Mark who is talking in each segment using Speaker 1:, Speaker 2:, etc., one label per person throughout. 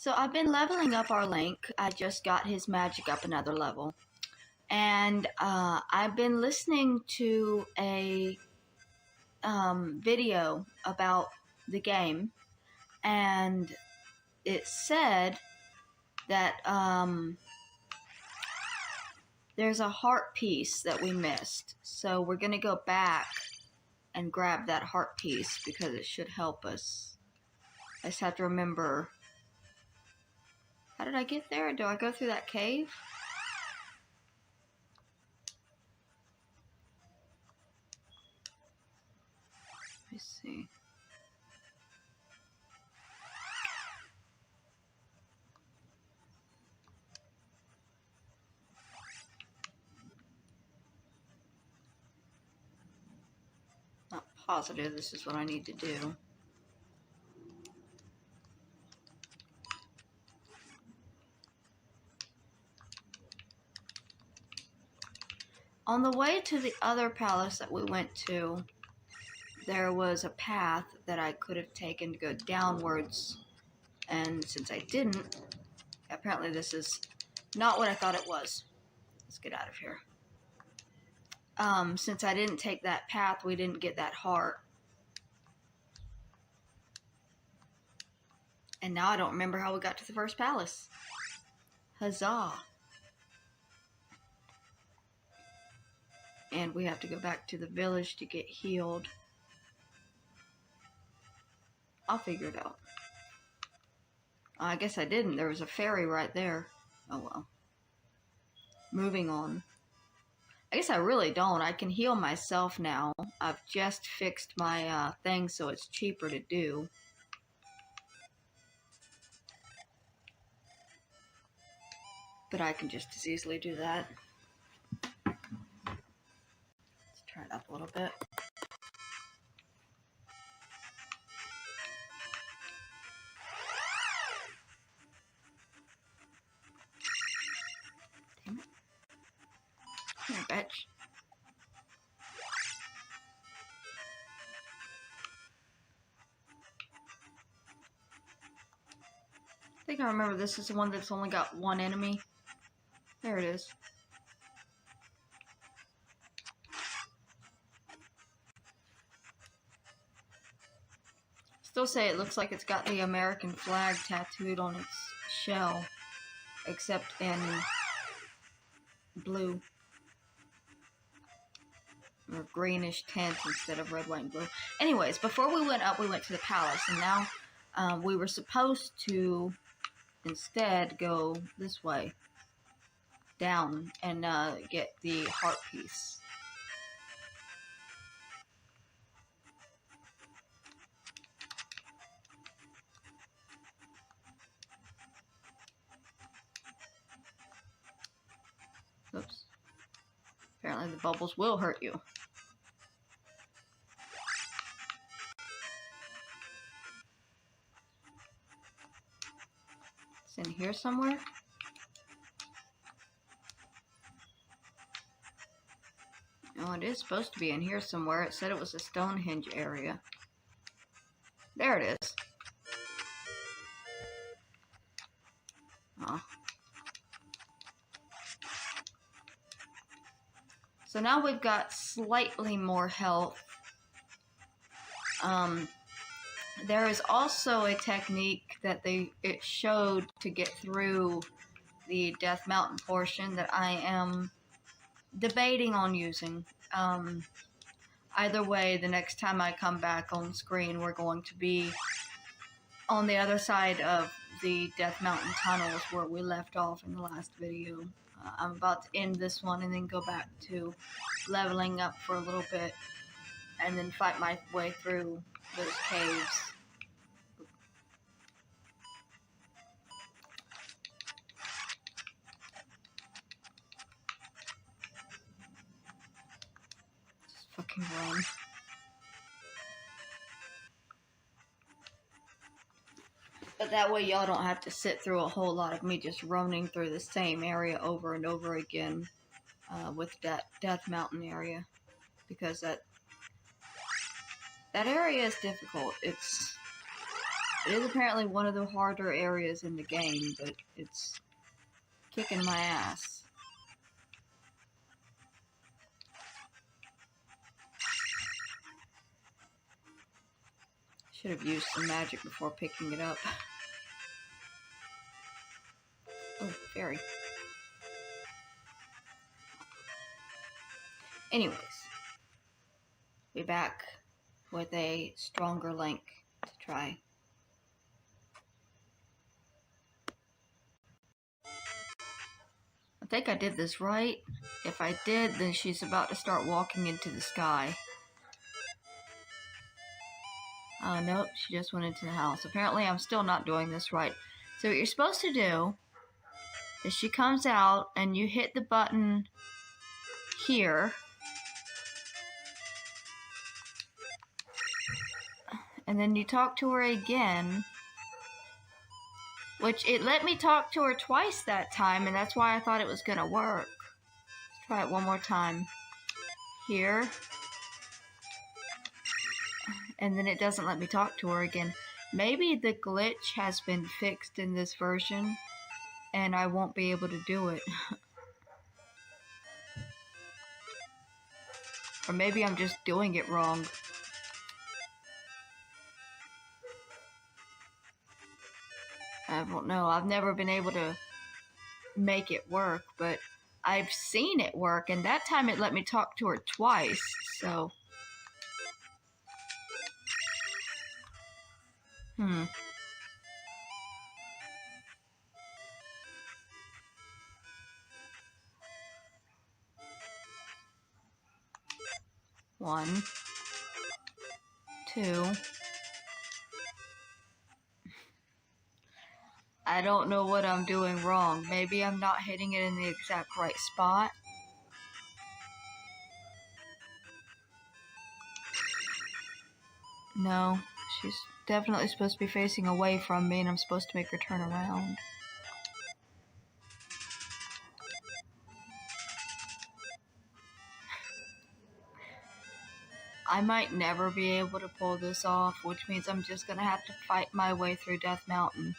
Speaker 1: So I've been leveling up our Link. I just got his magic up another level. And I've been listening to a video about the game. And it said that there's a heart piece that we missed. So we're going to go back and grab that heart piece because it should help us. I just have to remember. How did I get there? Do I go through that cave? Let me see. Not positive this is what I need to do. On the way to the other palace that we went to, there was a path that I could have taken to go downwards, and since I didn't, apparently this is not what I thought it was. Let's get out of here. Since I didn't take that path, we didn't get that heart. And now I don't remember how we got to the first palace. Huzzah! And we have to go back to the village to get healed. I'll figure it out. I guess I didn't. There was a ferry right there. Oh well. Moving on. I guess I really don't. I can heal myself now. I've just fixed my thing so it's cheaper to do. But I can just as easily do that. Try it up a little bit. Damn it. Come here, bitch. I think I remember this is the one that's only got one enemy. There it is. Still say it looks like it's got the American flag tattooed on its shell, except in blue or greenish tint instead of red, white, and blue. Anyways, before we went up, we went to the palace, and now we were supposed to instead go this way down and get the heart piece. Oops. Apparently the bubbles will hurt you. It's in here somewhere. Oh, it is supposed to be in here somewhere. It said it was a Stonehenge area. There it is. Oh. So now we've got slightly more health. There is also a technique that it showed to get through the Death Mountain portion that I am debating on using. Either way, the next time I come back on screen, we're going to be on the other side of the Death Mountain tunnels where we left off in the last video. I'm about to end this one and then go back to leveling up for a little bit and then fight my way through those caves. Just fucking run. But that way y'all don't have to sit through a whole lot of me just roaming through the same area over and over again with that Death Mountain area. Because that area is difficult. It's It is apparently one of the harder areas in the game, but it's kicking my ass. Should have used some magic before picking it up. Oh, fairy. Anyways, be back with a stronger link to try. I think I did this right. If I did, then she's about to start walking into the sky. Oh, nope, she just went into the house. Apparently, I'm still not doing this right. So what you're supposed to do is she comes out and you hit the button here. And then you talk to her again. Which, it let me talk to her twice that time, and that's why I thought it was gonna work. Let's try it one more time. Here. And then it doesn't let me talk to her again. Maybe the glitch has been fixed in this version, and I won't be able to do it. Or maybe I'm just doing it wrong. I don't know. I've never been able to make it work, but I've seen it work, and that time it let me talk to her twice, so... One, two. I don't know what I'm doing wrong. Maybe I'm not hitting it in the exact right spot. No, she's definitely supposed to be facing away from me, and I'm supposed to make her turn around. I might never be able to pull this off, which means I'm just gonna have to fight my way through Death Mountain.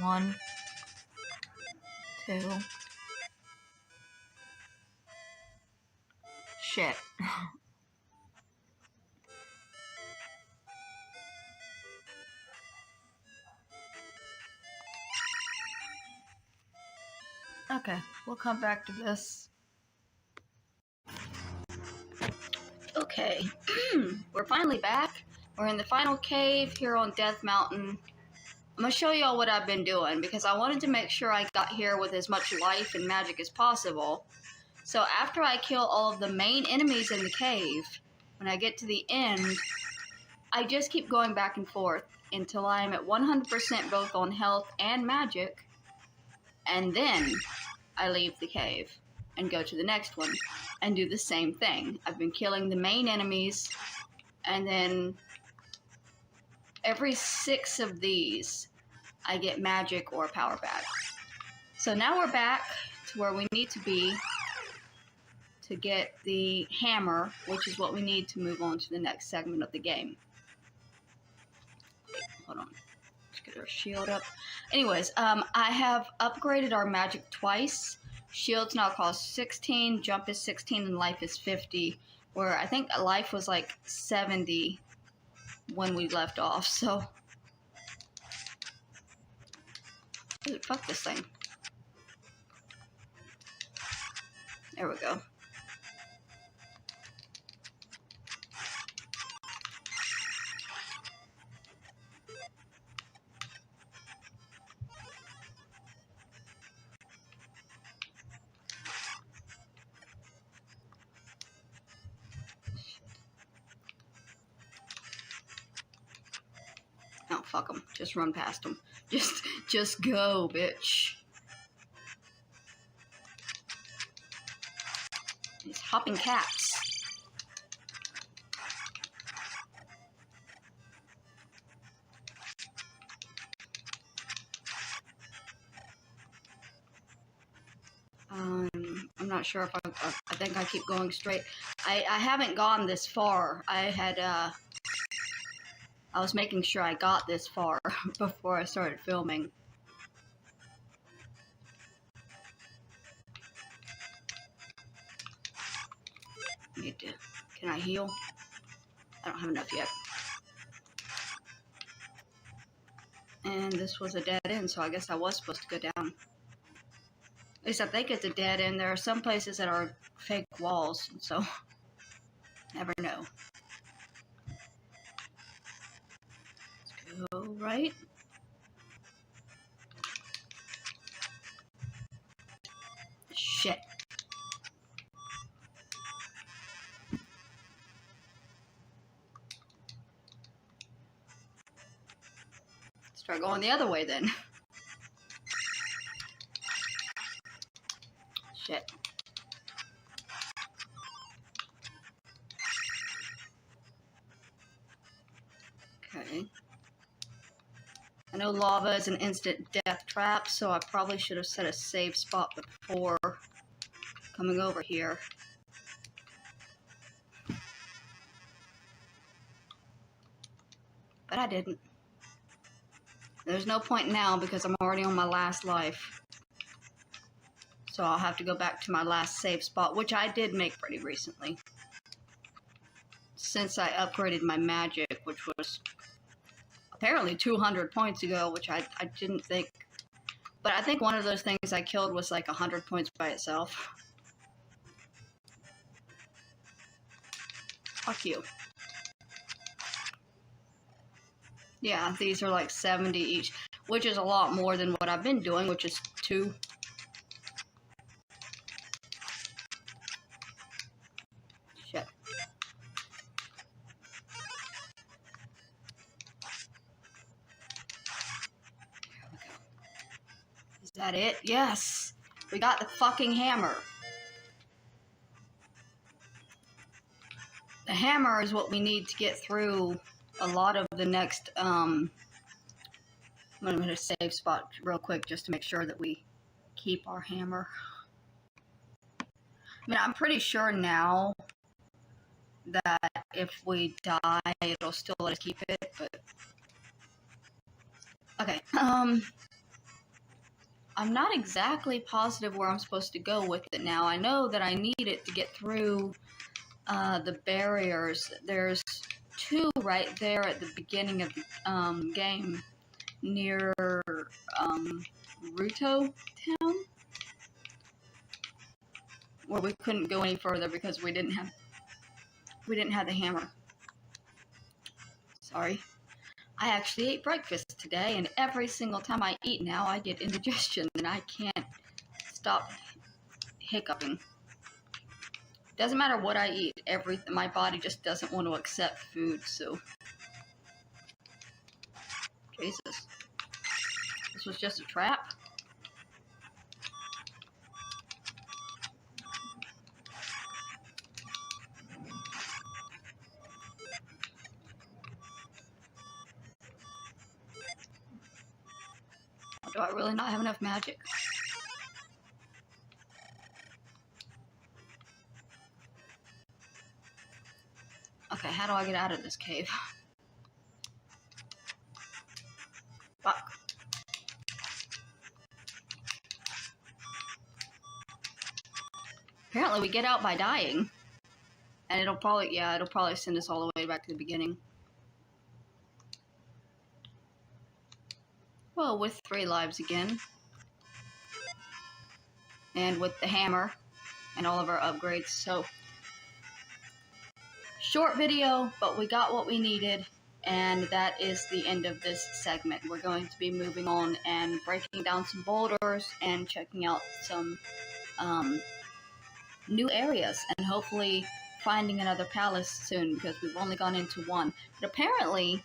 Speaker 1: One, two. Shit. Okay, we'll come back to this. Okay, we're finally back. We're in the final cave here on Death Mountain. I'm going to show y'all what I've been doing because I wanted to make sure I got here with as much life and magic as possible. So after I kill all of the main enemies in the cave, when I get to the end, I just keep going back and forth until I am at 100% both on health and magic, and then I leave the cave and go to the next one and do the same thing. I've been killing the main enemies, and then every 6 of these I get magic or power back. So now we're back to where we need to be to get the hammer, which is what we need to move on to the next segment of the game. Hold on. Let's get our shield up. Anyways, I have upgraded our magic twice. Shields now cost 16, jump is 16, and life is 50. Where I think life was like 70 when we left off, so... Dude, fuck this thing. There we go. Oh, fuck them. Just run past them. Just go, bitch. These hopping cats. I'm not sure if I think I keep going straight. I haven't gone this far. I had I was making sure I got this far before I started filming. Can I heal? I don't have enough yet. And this was a dead end, so I guess I was supposed to go down. At least I think it's a dead end. There are some places that are fake walls, so never know. Let's go right. Shit. Start going the other way then. Shit. Okay. I know lava is an instant death trap, so I probably should have set a save spot before coming over here. But I didn't. There's no point now because I'm already on my last life. So I'll have to go back to my last save spot, which I did make pretty recently. Since I upgraded my magic, which was apparently 200 points ago, which I didn't think. But I think one of those things I killed was like 100 points by itself. Fuck you. Yeah, these are like 70 each, which is a lot more than what I've been doing, which is 2. Shit. There we go. Is that it? Yes! We got the fucking hammer. The hammer is what we need to get through a lot of the next, I'm going to save spot real quick just to make sure that we keep our hammer. I mean, I'm pretty sure now that if we die, it'll still let us keep it, but... Okay, I'm not exactly positive where I'm supposed to go with it now. I know that I need it to get through the barriers. There's 2 right there at the beginning of the game near Ruto Town, where we couldn't go any further because we didn't have the hammer. Sorry. I actually ate breakfast today, and every single time I eat now, I get indigestion, and I can't stop hiccuping. Doesn't matter what I eat, my body just doesn't want to accept food, so... Jesus. This was just a trap? Do I really not have enough magic? Okay, how do I get out of this cave? Fuck. Apparently we get out by dying. And it'll probably send us all the way back to the beginning. Well, with 3 lives again. And with the hammer. And all of our upgrades, so... Short video, but we got what we needed. And that is the end of this segment. We're going to be moving on and breaking down some boulders and checking out some new areas. And hopefully finding another palace soon, because we've only gone into 1. But apparently...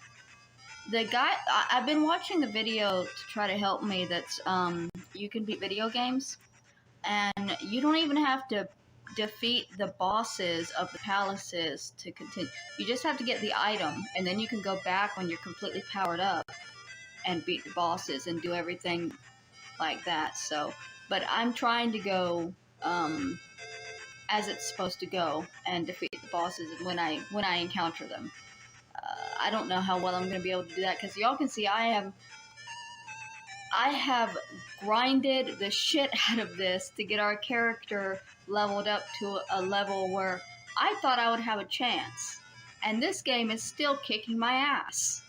Speaker 1: The guy, I've been watching the video to try to help me that's, you can beat video games, and you don't even have to defeat the bosses of the palaces to continue. You just have to get the item, and then you can go back when you're completely powered up and beat the bosses and do everything like that, so, but I'm trying to go, as it's supposed to go, and defeat the bosses when I encounter them. I don't know how well I'm going to be able to do that, because y'all can see I have grinded the shit out of this to get our character leveled up to a level where I thought I would have a chance. And this game is still kicking my ass.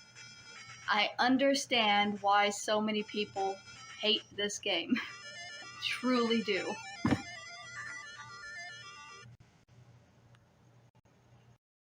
Speaker 1: I understand why so many people hate this game. Truly do.